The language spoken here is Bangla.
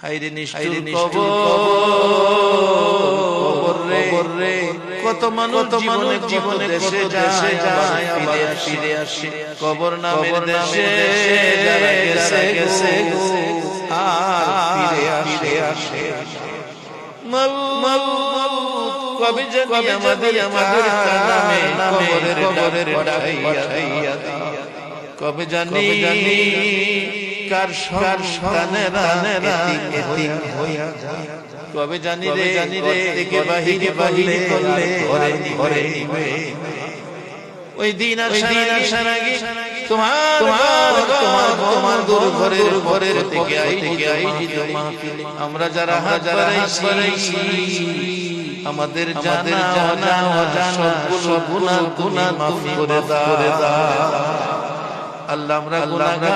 হায়রে নিষ্ঠুর কবর রে, কত মানুষ জীবনে দেশে যায় আবার ফিরে আসে, কবর নামের দেশে যারা গেছে আর ফিরে আসে। কবে জানি আমাদের নামে কবরের ডাকাইয়া, কবে জানি কার সন্তানেরা এতিম হইয়া যায়, কবে জানি রে থেকে বাহিরে করলে ঘরে নিবে। ওই দিন আসার আগে তোমার দূর ঘরের থেকে আয়োজিত মাহফিলে আমরা যারা হাজার আমাদের জানা সবগুলো গুনাহ মাফ করে দাও আল্লাহ। আমরা গুনাহগার